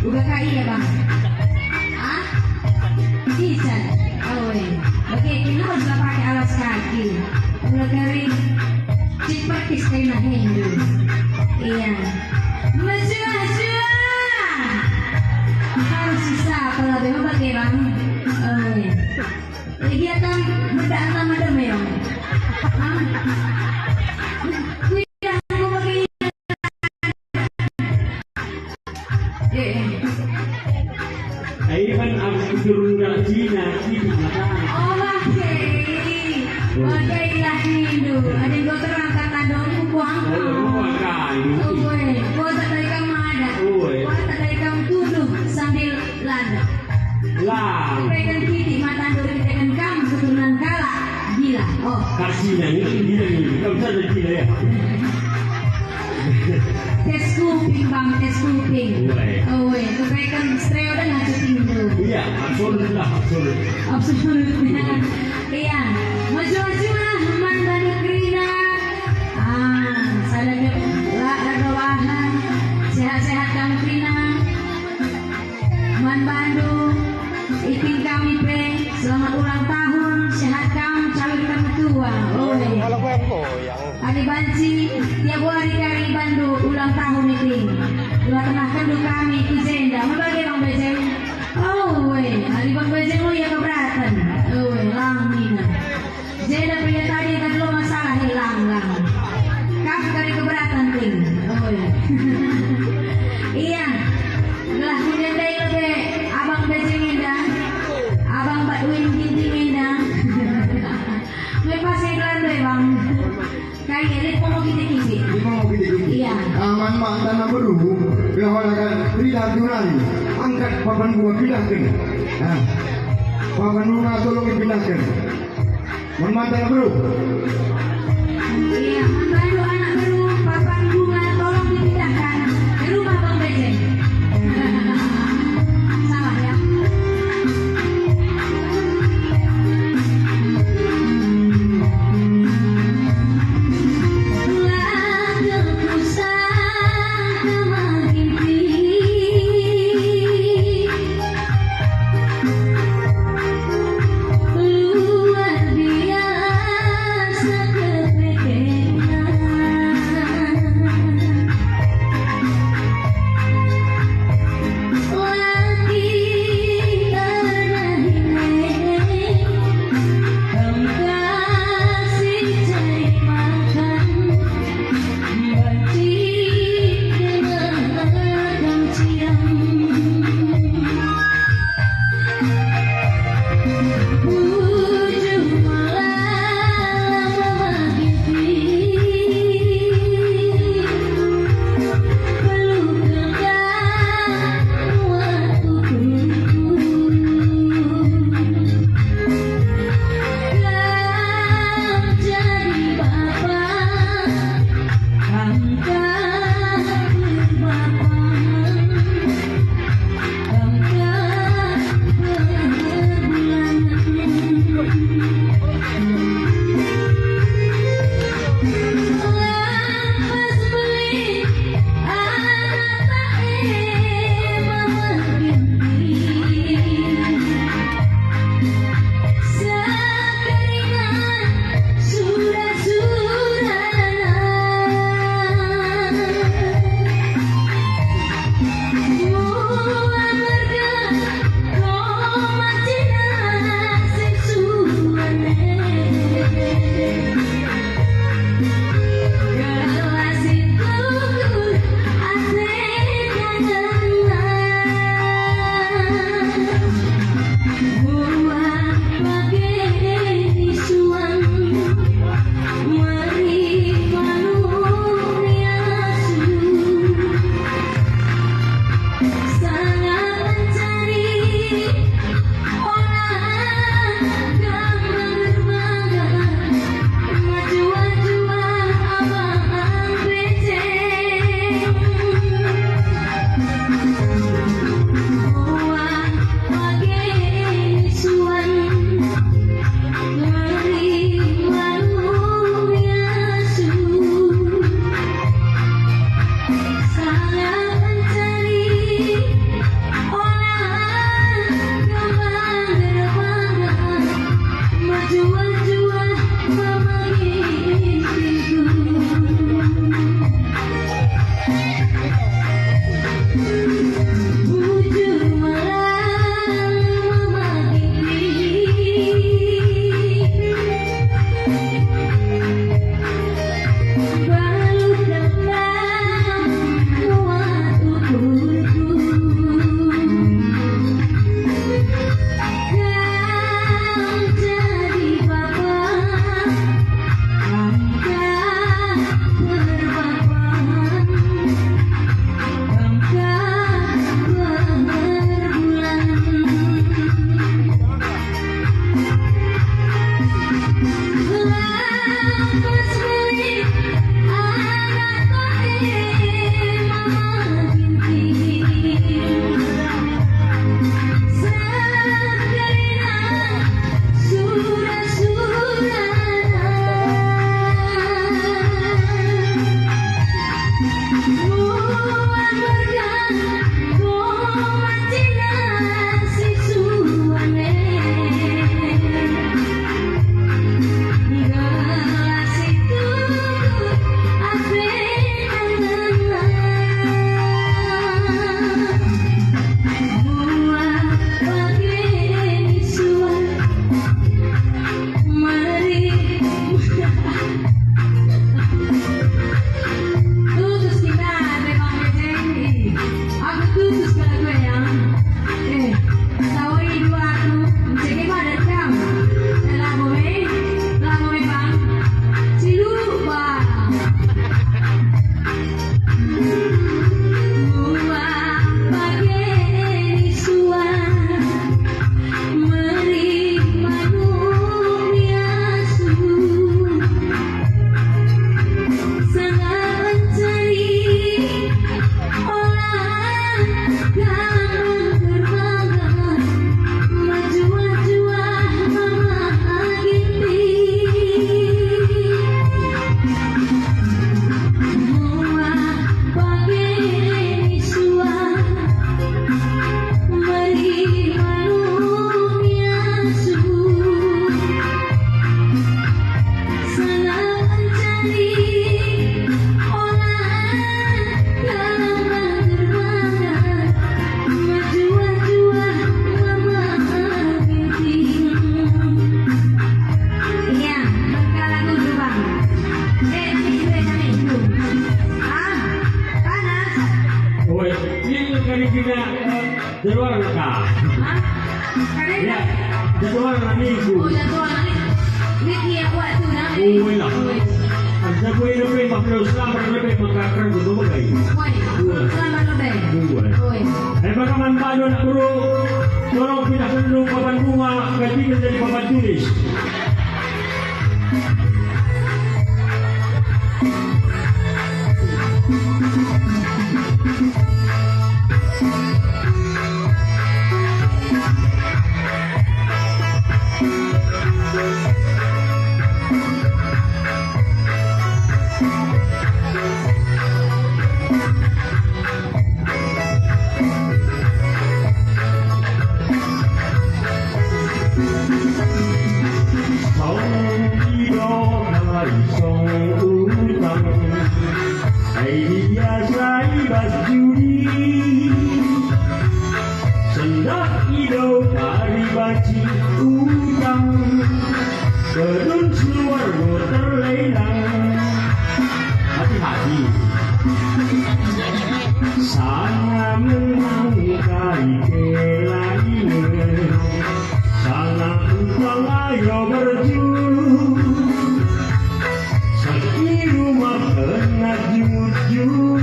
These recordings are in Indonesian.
Buka KI ya bang? Ah? Bisa? Oh iya. Oke, kita harus pakai alas kaki. Mulai dari ciperkis kayak Hindu. Iya. Masya. Harus bisa kalau memang pakai bang. Oh iya. Kegiatan berdaan sama demi bang. Aiman harus turun ke Cina, itu makanya. Oh pakailah Hindu. Ada yang gue terangkat adonku buang. Gue tak dari kamu ada. Gue tak dari kamu tuduh sambil lada. Pegang titik mata dulu dengan kamu keturunan kala gila. Oh. Kasihnya ini gila nih, kamu bisa gila ya. Tes kuping bang, tes kuping. Oh weh, kebaikan stereo dan ngacu Hindu. Iya, absolut. Iya, maju lah mantan Krina. Sadar lagawahan, sehat-sehat kamu Krina. Man Bandung, ipin kami pe, selamat ulang tahun, sehat kamu, cawe kamu tua. Oh Adi Banci, tiap hari kami Bandung ulang tahun ini. Ulang tengahkan du kami ke Jenda. Membagi bang Bejeng. Oh weh, Adi bang Bejeng lu ya keberatan. Oh weh, Lamina. Jenda punya tadi kan lo masalah hilang. Kamu dari keberatan ting. Oh weh. Iya. Lah punya day lebih abang Bejeng Indah. Abang Badwin Ginting Indah. Mepasnya gelar deh bang. Kayak ini mau gini-gini. Iya. Aman mantan baru. Lawan tidak tunai. Angkat papan bunga pindahkan. Papan bunga tolong dipindahkan. Mantan baru. Iya, baru anak baru papan bunga tolong dipindahkan ke rumah Bang Bejeng. Salah ya. Luar biasa kepedean. jadwal kah? Hah? Kadang Ya, jadwal na minggu. oh jadwal ni. Ni kia waktu na. Oo lang. Ang sabi na may maklusang na may magkakaroon ko bagay. Woi, selamat lebih. Buwan. Woi. Ay baka man paano na puro turong pinakulong pabanbunga kaibigan dari pabantulis. Kedun seluar terlelang hati-hati sana menangkai kelainan sana engkau ayo berjuang sakit rumah kena jujur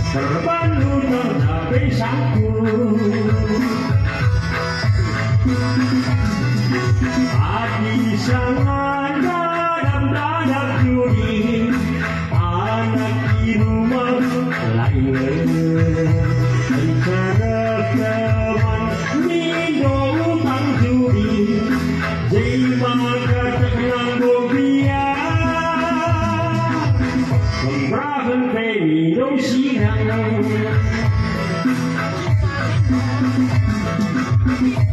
terbantu tercapai sangkut hati sangat dadap judi anak di rumah lain rencana teman minum utang judi jiwa ketenang bobia membrakan minum sinang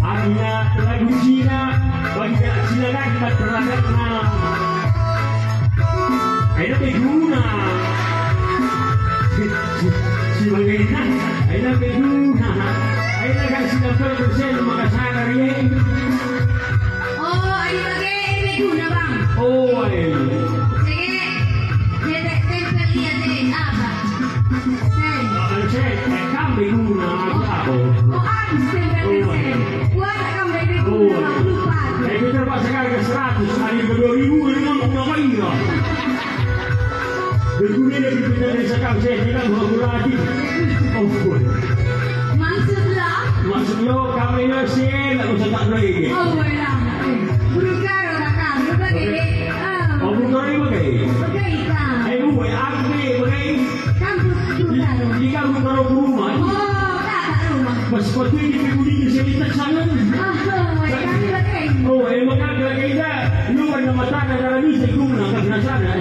hanya lagu Cina banyak Cina lagi masyarakat nah ini beguna si bagaimana ini beguna ini kan sudah persen maka sangar ya Oh, ada lagi ini guna bang. oh Sige, jadi tempel dia deh apa? saya kan beguna apa Oh, habis tempel dia. Gua tak kamu dari guna lupa. itu terpaksa harga 100 hari ke 2000 ini ngomong ngapain ya berguna dari kita dari sekam saya bilang bahwa lagi oh boy maksudnya kami nasi tak usah tak lagi Oh, lah. Bukan orang kamu bagaimana? oh bukan ini bagai Bagaimana? ayo boy aku bagai Kamu bukan. di kamu taruh rumah Oh, tak rumah. pas seperti ini begini saya minta sana Oh, kami bagaimana? oh emang agak kita lu kan nama tanah darah bisa guna karena sana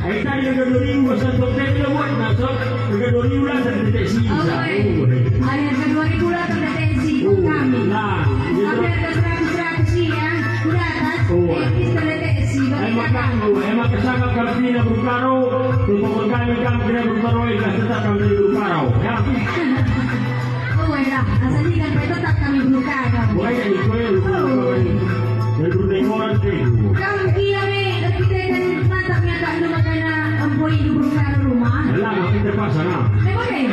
ay tadi harga 2000 basta hotel na buat nasok harga 2000 lang sa deteksi Oh, sa ayat ke 2000 lah terdeteksi kami. Kami harga 100 ya, udah atas. Etis terdeteksi ay bagi kakak. makasama kami na Brukaro tungkol kami na Brukaro ay tetap kami na Brukaro ya Oh, lah. Asal ini kan tetap kami bukan. bukan ini ko yun dari Brunei itu Kami kami kita kan mantapnya tak lu makanya empoi di bukan rumah. alam makin terpaksa na Boleh.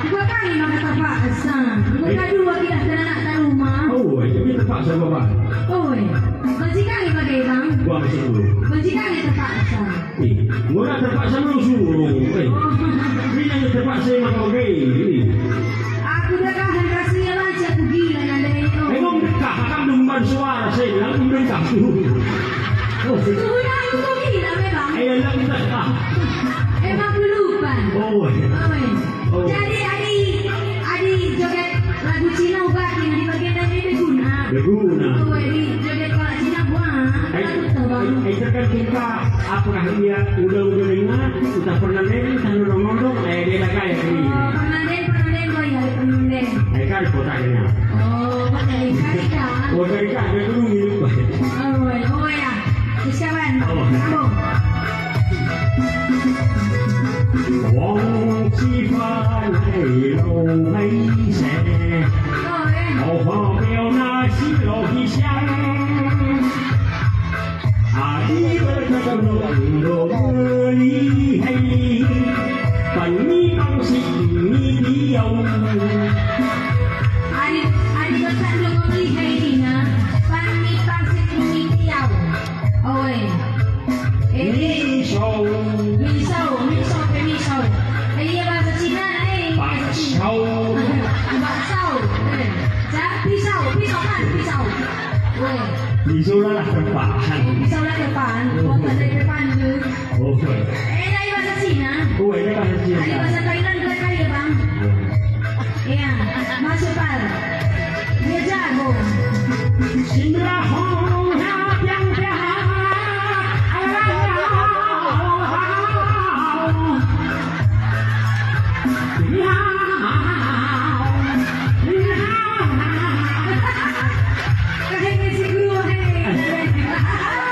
Dua kali maka terpaksa. Dua dua kita nak rumah. oh itu terpaksa bapak Oh, majikan ni bagai bang. gua masih dulu Majikan ni terpaksa. gua terpaksa lu suruh ini yang terpaksa yang mau gay Aku dah kahan rasanya baca aku gila nanda itu. emang dekat akan dengar suara saya bilang dekat oh Sudah aku gila memang. ayo lah kita Emang aku lupa. oh Oh. Jadi adi joget lagu Cina ubah di bagian dari beguna. berguna Oh, di joget kalau Cina buah. Aku tahu bang. tergantung apakah dia udah dengar udah pernah dengar kan nondong dia dah kaya ini Permanden boy, permanden. kan kotaknya Oh, pakai ikan. oh dari kan dia dulu hidup Oh ya. Siapan. Kamu. Wong chi pha nei lâu hay sẽ Oh, hậu hoa bèo na xí lộ hi xiang đi với các con đồ mưa đi hay phần mi con xịn mi đi ông Ari besar lo ngomli hai dina. Pani pangsit lumitiaw. Oy. Miso. Miso. Iya bahasa Cina Bakso. Bakso. Pisau kan, pisau. Woi. Miso lah depan. Pisau lah depan, buatan dari depan tu. Oh. Dari bahasa Cina. Oh, ini bahasa Dari Cina. bahasa Thailand ke kaya bang. Iya, masuk par. Dia jago. Sindrah yang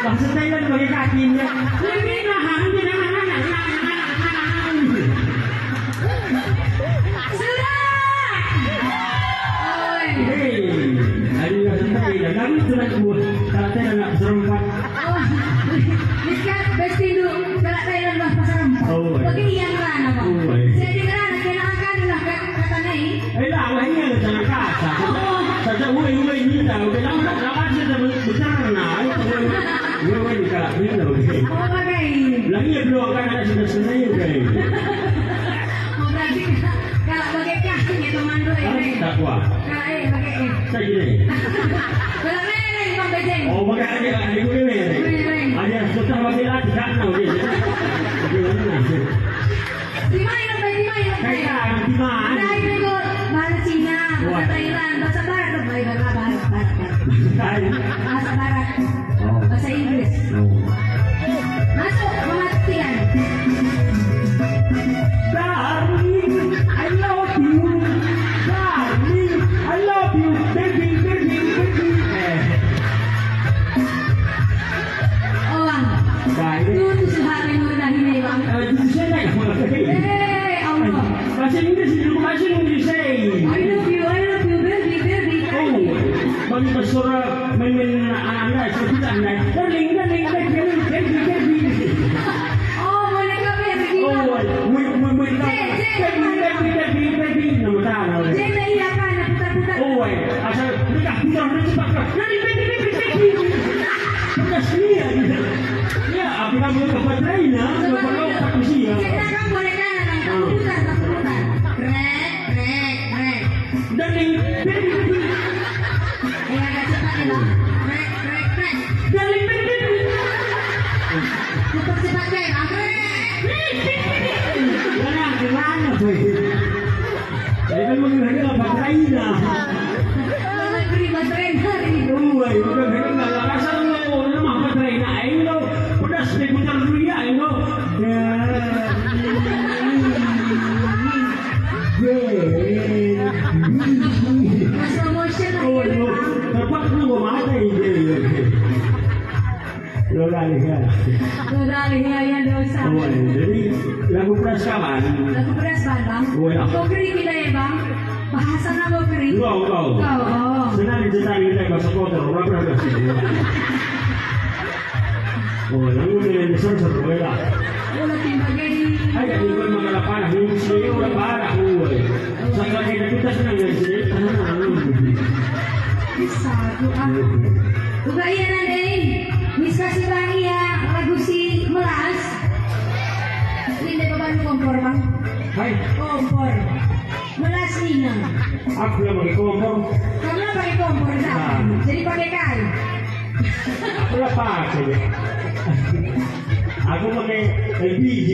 bahasa Thailand pakai kakinya. Hari bahasa Thailand, kami sudah buat kalau Thailand nak serempat. Miskan bestindu kalau Thailand lah pasar rempah. Bagi yang mana bang? Jadi kerana kena akan lah kata ni. Lah, wahnya jangan kata. Saja uai ni dah. Lama sudah besar nah. Uai ni kalau ni dah. Oh bagai. Lagi belum akan ada sudah uai. Oh berarti kalau bagai kaki ni teman dua ini. Tak kuat. Kalau bagai. Tak gini. Kalau ni bang bejeng. Oh, bagai ada ni. Ada sudah bagai lagi tak tahu dia. Di mana bay? Kaya di mana? Ada itu bahasa Cina, bahasa Thailand, bahasa Barat tu bay bahasa Barat. Bahasa Barat. Bahasa Inggris. Masuk mematikan. Darling, I love you. Darling, I love you. Baby. Oh bang. Baik. Itu sehari mudah ini bang. Di sana kamu lagi. Allah. Bahasa Inggris itu bahasa Inggris I love you, baby. Bagi bersuara main anda seperti anda. Darling. Oh boleh kau pergi. Oh, baby. Nama tahu. Jadi iya kan putar-putar. Oh, asal dekat putar cepat. Baby. Sudah selia. Ya, apa kamu dapat Raina? Dapat kau tak usia. Kita kan boleh kan putar. Rek. Darling, baby. Agak cepat ya bang. Rek. Darling, baby. Putar cepat rek. Gimana, boy? Saya kan menghargai dapat Raina. Negeri baterai hari. Uai, bukan mereka nggak rasa lo lemah baterai naik lo, udah sedih putar dulu ya lo. Mas promotion Oh, lagi. lo tepat lo gua mata ini. Lo lagi kan? Udah ya dosa. Oh, jadi lagu praskawan. Lagu beras bang. Oh, ya. Bokri kita ya bang. Bahasa nama bokri. Kau. Oh. Senang diceritain kita bahasa kotor, berapa sih? Oh, lagu ini seru lah. Udah timbang jadi. Ay, hindi ko mga parah. Yung sa'yo, wala parah. Sa kanya kita senang yan sa'yo. Bisa doa. Uga iya nanday. Miss kasih bang iya. Lagu si Melas. Hindi pa ba yung kompor bang? Ay, Kompor. Melas nina. ako lang mag-ikompor. Kamu lah pakai kompor dah. Jadi pakai kayu. Ako lang pakai. Ako pakai LPG.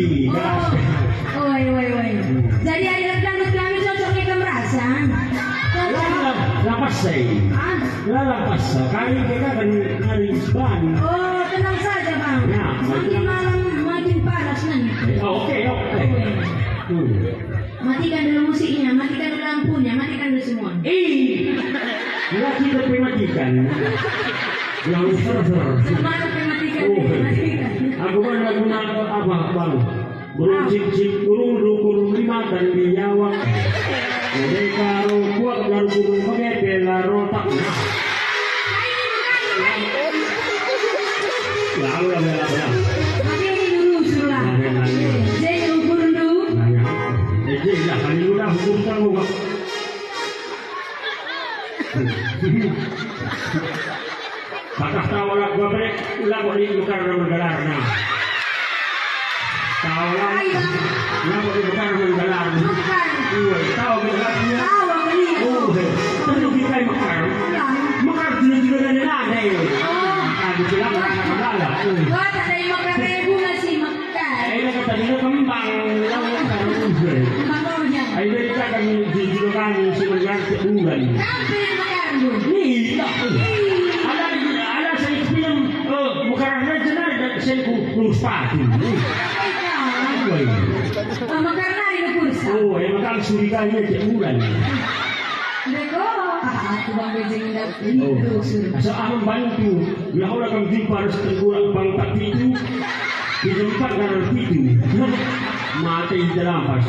Woi. Jadi ada dangdut kami cocoknya ke Merasan. Cocok. Lapas sa'yo. Ah? Lalapas sa. Kaya kita kan narisban. Oh, tenang saja bang. Ya, Makin malam makin panas nanti. Oke. Matikan dulu musiknya, matikan dulu lampunya, matikan dulu semua. Nggak kita matikan. Yang ser-ser. Semangat matikan, matikan. Aku kan lagu apa bang? Burung cip kurung lima dan biawak. Mereka kuat dan burung pakai rotak. Lalu lah. Mati ini dulu suruh. Jadi ukur dulu. Jadi lah kali udah hukum kamu. Bakah tawalak gua balik ulah boleh tukar menggelarna. Tawalak ulah boleh tukar menggelarna. Bukan. Tahu menggelarnya. Tahu kali. Oh, terus kita mekar. Mekar juga dari nada. Ada silang orang kepala. Wah, tak ada yang makan bunga sih makan. Ini kata dia kembang, yang Makanya. Ayo kita akan dijualkan sebenarnya sebulan. Kamu yang makan bu. Iya. Ada saya film bukan regional dan saya kurus patu. Makan nari ke kursa. Oh, yang makan suriganya sebulan. Beko. Aku bang bejeng dah. Asal aman bantu. Ya orang akan jumpa harus terkurang bang tak itu. Di tempat karena itu. Mati di dalam pas.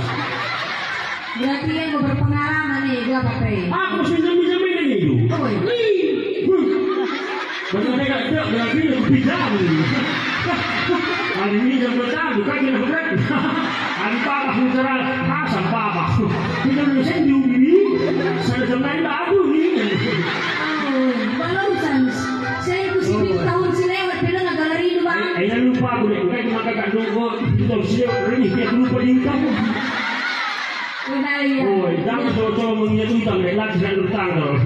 Berarti yang gue berpengalaman nih, gue apa pe? Aku mesti jamin ini dulu. Oh, Bagaimana tak tak berarti lebih jauh. Hari ini jam bertahu kan kita berat. Hari papa muncul rasa papa. Kita mesti diundi. Saya sampai baru ni. balusan. Saya ku sibuk tahun selewat pila na galeri do bang. Ay lupa ko rin kaya makakadong ko dito siya rin kaya lupa din ka. Kenali ya. Oh, jangan coba mengyatutang deh lagi dan lutang loh.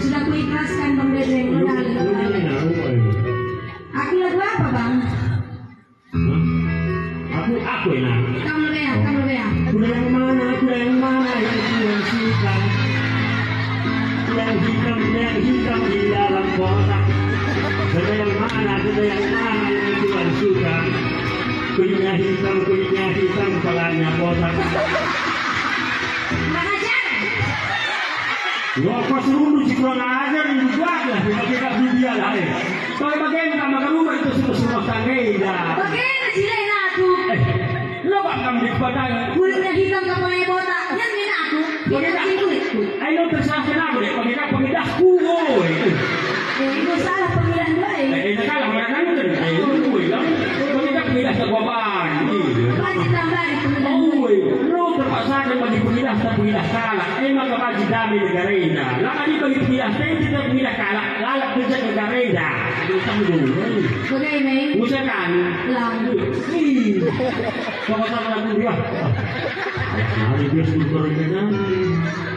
Sudah ku ikhlaskan bang bejeng. Aku lagu apa bang? Aku enak. Kamu lebih ya. Kuda yang mana yang Tuhan suka. Yang hitam di dalam kotak. Kuda yang mana yang Tuhan suka. Kulitnya hitam, kepalanya botak. Kurang ajar. Lo kok serunduk si kurang ajar ini juga lah. Bagi tak dunia lah. Kalau bagaimana makan rumah itu semua tangga. Bagaimana sih lain aku? Lo kok kamu dipadai? Kulitnya hitam kepalanya botak. Yang ini aku. Kita sih kulitku. Ayo terserah kenapa deh? Bagaimana pengedahku, woi. Itu salah pemilihan gue. Nakala mereka itu kan. Ayo woi lah. Bagaimana pengedah keguapan? Pasti tambah di pemilihan gue. Woi, lo terpaksa bagi pengedah tak pengedah kalah. Emang kebaji dami negara ini. Lama di bagi pengedah tidak pengedah kalah. Lalap kerja negara ini. Kita dulu. Bagaimana? Usahakan. Lalu. Sama-sama lagu dia. Hari dia sekurang ini.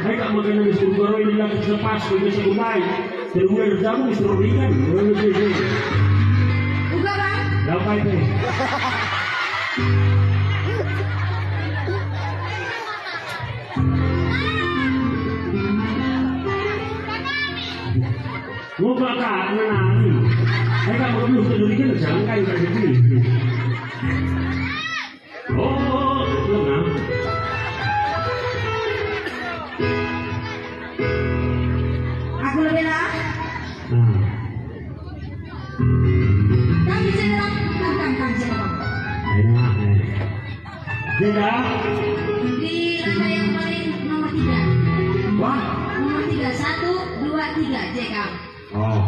Hai tak makan dari sekurang ini lagi selepas kerja sekunai. Terus jamu seruringan. Buka bang. Dapat itu. Muka kak menangi. Hai tak makan dulu seruringan jangan kayu tak sedih. Oh, lengang. Aku lebih lah. Kami sedang kami sedang. Enak. Tidak. Di lantai yang paling nomor 3. Wah. Nomor 3 1 2 3 JK. Oh.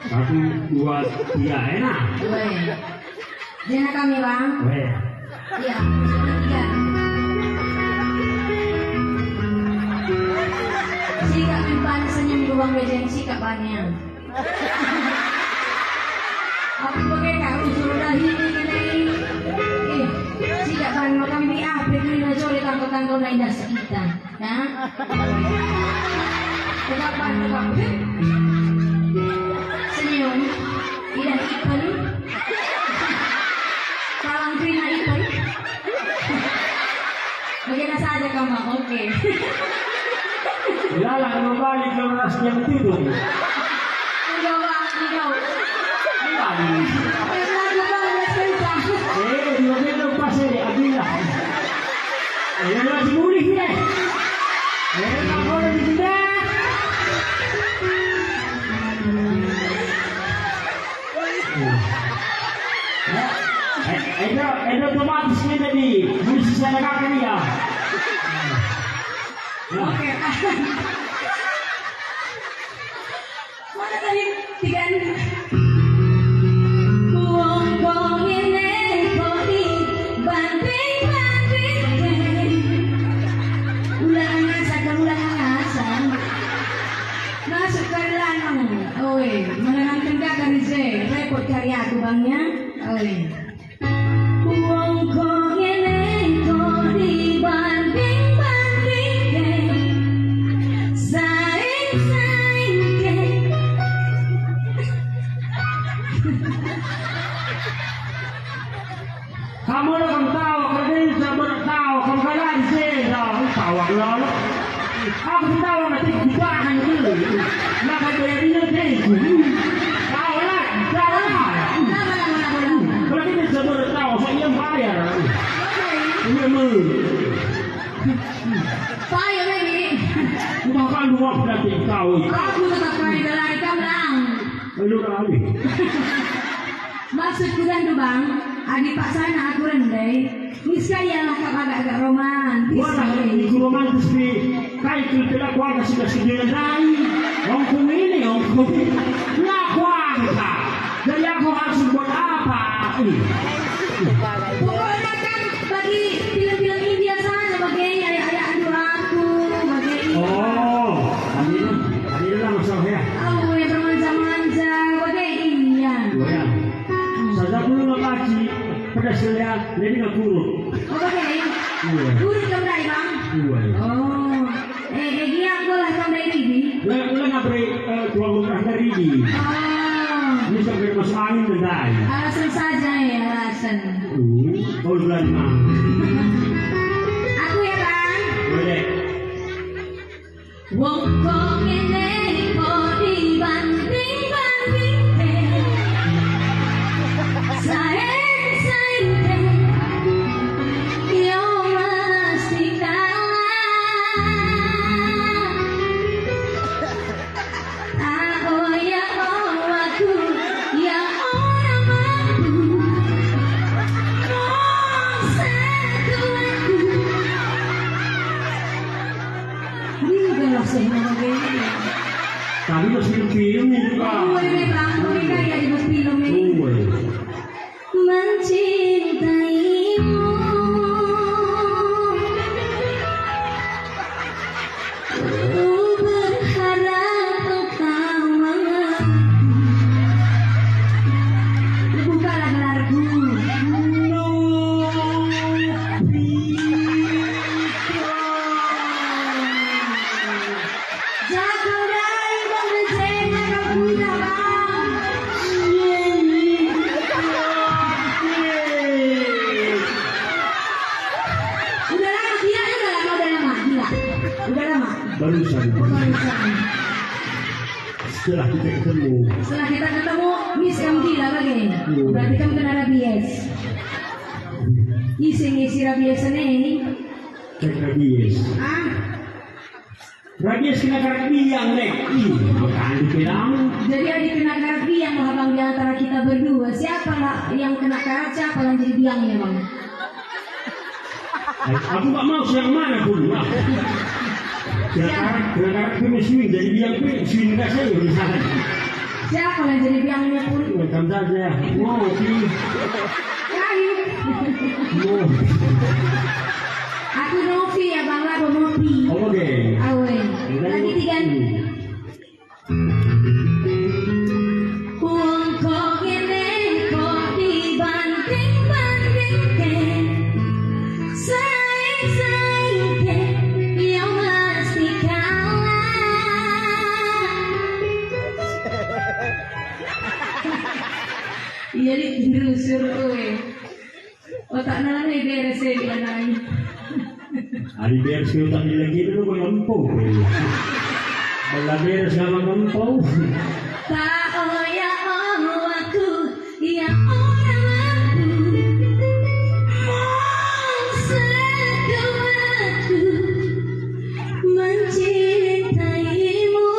1, 2, 3 enak. Weh. Jangan kami bang. Weh. Iya. Nomor 3. Sikap impan senyum ruang bejeng sikap banyak. Aku pakai kau suruh dah ini. Sikap ban makam di apa ini sore tangkau lain dah sekitar. Nah. Sikap ban senyum. Tidak ikan. Kalang pina ikan. Bagaimana saja kamu? Oke. Yalah kembali ke rasnya itu. Enggak bang, enggak. Kembali. Dia belum pas Abdillah. Lagi mulih ni. Tak boleh ditunda. Ada otomatis ni tadi. Mesti saya katakan dia. Oke. Mana tadi 3 ini? Wong ini kodi banding. Ulang asa. masuk ke lanang. Oi, menenangkan kakak Rize. Repot cari aku bangnya. Oi. Wong kok ngene kok dibanding-bandingke. Saing-saingke. Kamu lo kamu tahu, kerja saya tahu, kamu kalian sih, tahu lo. Aku tahu nanti kita akan dulu. Nak bayarnya deh. Tahu lah, tahu lah. Kalau kita sebut tahu, saya bayar. Ini mul. Payo lagi. Makan dua berarti tahu. Aku tetap kaya dari kamlang. Lalu kali. Maksudku dan bang, adi pak sana aku rendai. Misalnya lah kau agak-agak romantis. Wah, itu romantis nih. Kayak itu tidak kuat sudah sejalan lain. Orang kumini, orang kumini. Nggak kuat. Jadi aku harus buat apa? Pokoknya kan bagi film-film India sana bagai ayah aduh aku, bagai Oh, ini lah masalah ya. aku yang bermanja-manja, bagai iya. Ya. Saya dulu nggak kaji. Pada saya, jadi nggak kurut. Oh bagai, urut kamu dari bang. Oh, dia aku lah kamu dari ini. Udah nggak beri dua bulan dari ini. Oh, Ini sampai masuk angin dan alasan saja ya alasan. Oh, bulan mah. Aku ya bang. Boleh. Wong kok ngene kok dibanding-bandingke. Saing-saingke. Yo mesti kalah. Oh ya oh aku ya orang mampu. Oh satu aku. Ini udah langsung begini. Tadi masih film ini juga. Ini bang, ini kayak di film ini. Mencintaimu. Ku berharap engkau mengerti. Bukalah gelarku. Jatuh dari benda kapunya bang. Udah lama gila, udah lama. Barusan. Setelah kita ketemu. Setelah kita ketemu, Miss kamu gila bagaimana? Berarti kamu kena rabies. Isi rabies ini. Cek rabies. Ah, Rabies kena karat biang, Nek. Makan dibilang. jadi adik kena karat biang lah bang di antara kita berdua. Siapa lah yang kena karat, siapa yang jadi biangnya bang? Aku nggak mau yang mana pun. Kena karat kena swing, jadi biang swing nggak saya misalnya. Siapa yang jadi biangnya pun? Macam saja. Mau sih. Kahit. Mau. Aku Novi ya bang, lagu Novi. Oke. Awe, lagi tiga. Wong kok ngene kok dibanding-bandingke. Saing-saingke, yo mesti kalah. Iya dirusur kowe. Otak nana nih beres ya dia nanya. Hari beres kita tak lagi dulu kau lempau. Bala beres nama lempau. Tak oh ya oh aku ya orang mampu. Oh sekuatku mencintaimu.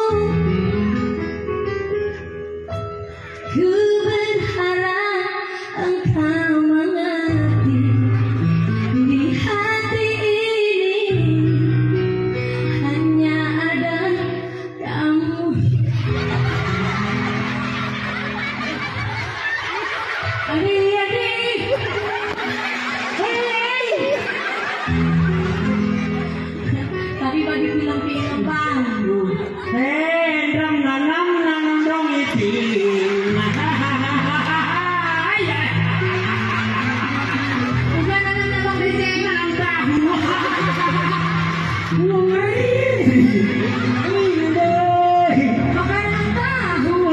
Ku berharap engkau mengerti. Di hati ini hanya ada kamu. Adik-adik, hei. Tapi bagi film-film bang. Hei, Indra Makanan tahu.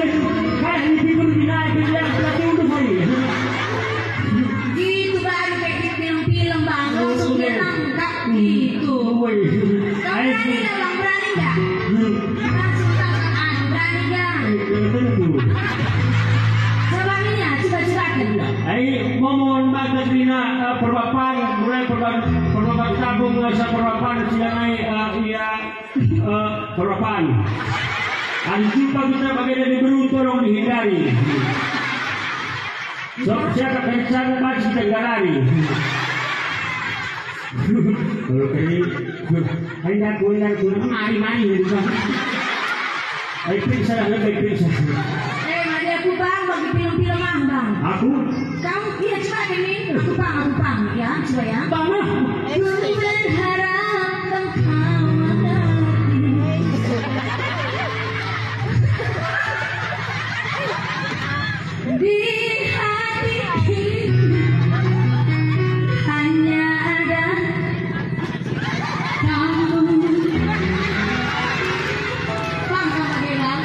Kayak ini figur binaik bilang pelatih untuk saya. Gitu baru kayak di film-film bang. Langsung dia tangkap gitu. Kamu berani nggak bang? Berani nggak? Langsung tangkap berani nggak? Sebabnya coba-cobakan. Mohon baca bina perwapan, mulai perwapan tabung sa perwapan sila naik perwapan. Ang jumpa kita bagai dari beru tolong dihindari. So, siapa kencang masih tenggarari. Kalau kayak aku mari gitu. Ayo periksa lah, periksa. Mari aku bang bagi film-film bang. Aku? Kamu iya coba ini. Aku bang ya coba ya. Mana? Ku berharap engkau di hati hanya ada kamu. Bang, kamu bilang,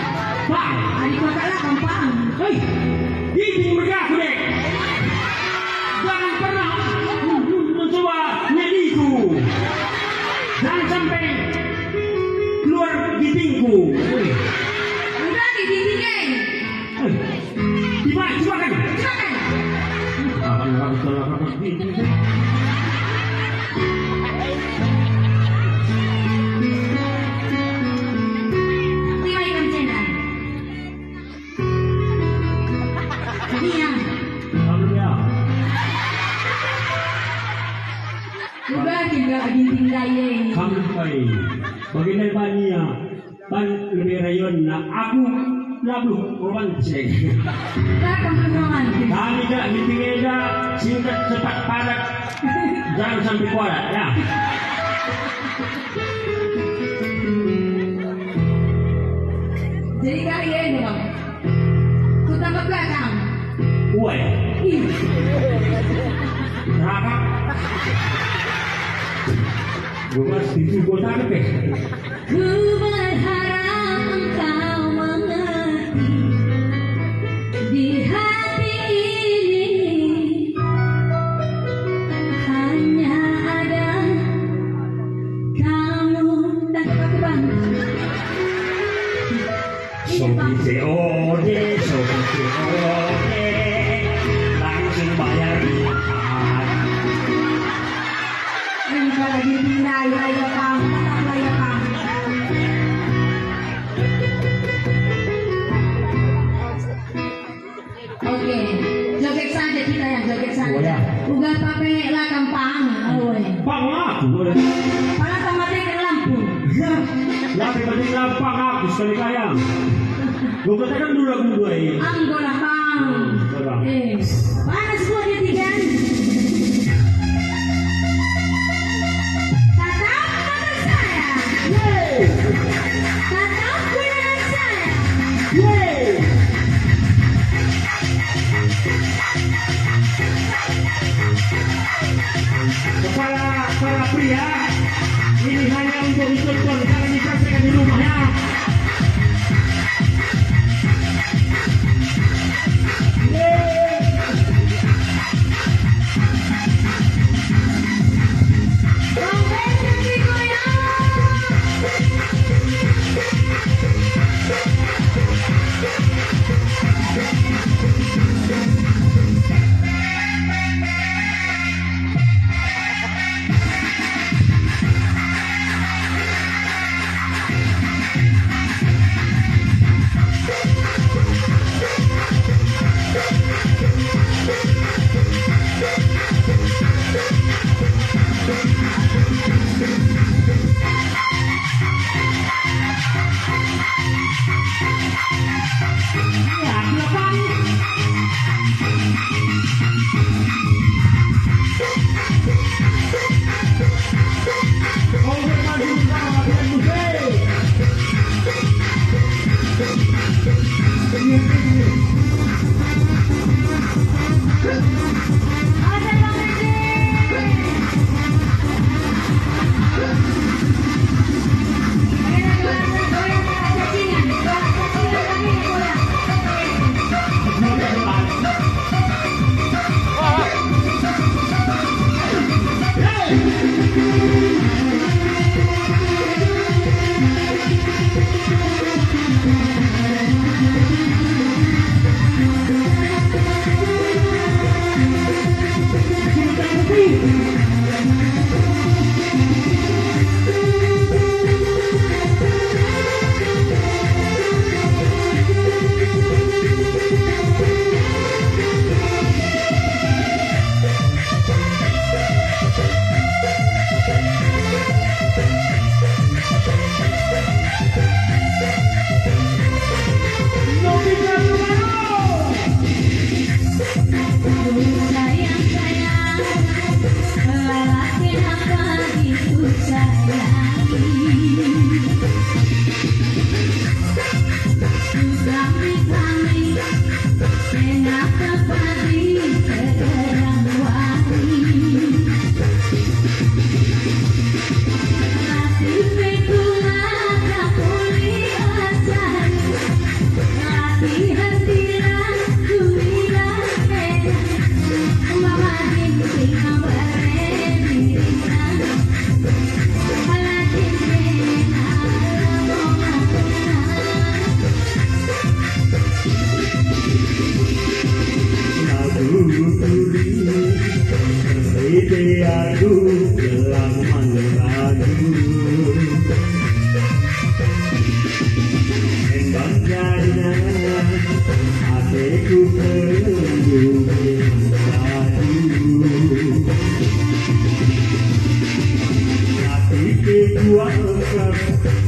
Bang! adik kakak lah gampang. Hei! Ini mereka aku dek! Jangan pernah mencoba nyediku! Jangan sampai keluar gitingku! Udah dibimbingin. Gimana? Coba kan? Coba kan? Tiwai kan channel. Iya. Udah tinggal ginting daya. Sampai bagian banyak pan lebih rayon na aku lalu orang cek. Kita kemana? Kami tak dipingeda singkat cepat padat jangan sampai kualat ya. Jadi kalian dong. Ku tambah belakang. Uai, Ih. neraka. Gua setuju gua tak ke. Ku berharap engkau mengerti di hati ini hanya ada kamu dan aku bang. Sobi COD, langsung bayar ikan. Ini kalau lagi tinggal raya kamu, tetap raya kamu. Oke, joget saja kita ya, joget saja. Oh, ya. Ugal pape lah gampang, owe. Bang aku, Para tamatnya ke lampu. lapis penting lampang aku sekali kayang. Gua katakan dulu aku dua ini. Anggolah bang. Panas buat dia tiga. Tatap mata saya. Tatap dengan saya. Kepada para pria, ini hanya untuk ditonton, jangan dipraktekkan di rumah ya. Rombeng digoyang.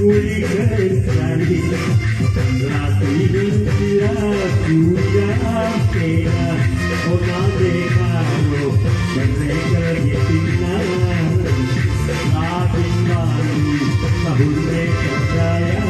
Uli kentari Latih istirahatku yang kena Ona dekaro Mereka ditinggal Latin baru Tahun mereka raya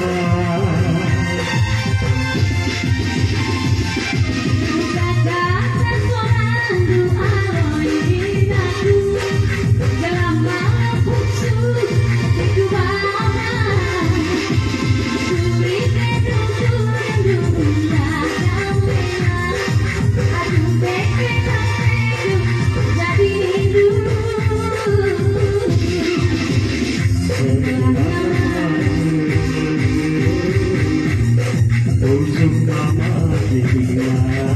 Untuk mama ditinggal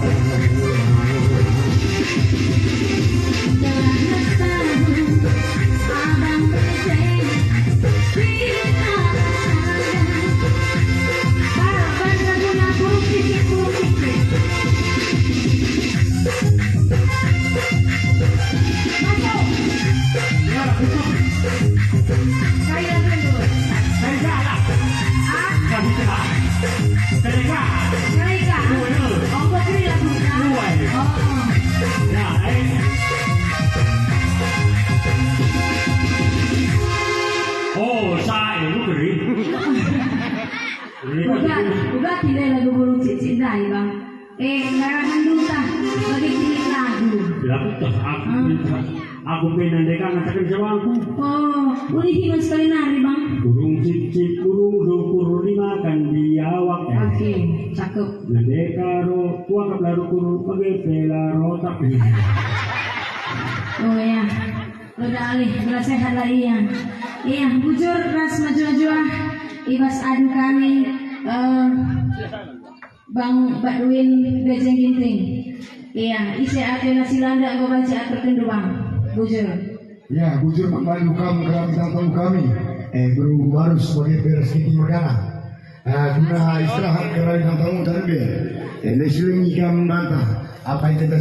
Oh, saya itu beri. Udah tidak lagu burung cicit dah bang. Larangan duta bagi cilik lagu. Aku tuh aku pengen dekat ngatakan jawabku. Oh, udah hilang sekali nari bang. Burung cicit burung dukur dimakan biawak. Oke, cakep. Nadekaro tua kablaru kuru pakai pelaro tapi. Oh ya, udah alih belas sehat lah iya. Iya, bujur ras maju-maju ibas adu kami Bang Badwin Bejeng Ginting. Iya, isi ate nasi landa gue baca terkendu bang. Bujur. Ya, bujur mengadu kamu kami tamu kami. Bro baru sebagai beres di Merdana. Guna istirahat kerana tamu terbiar. Leseling ikan mata. Apa yang kita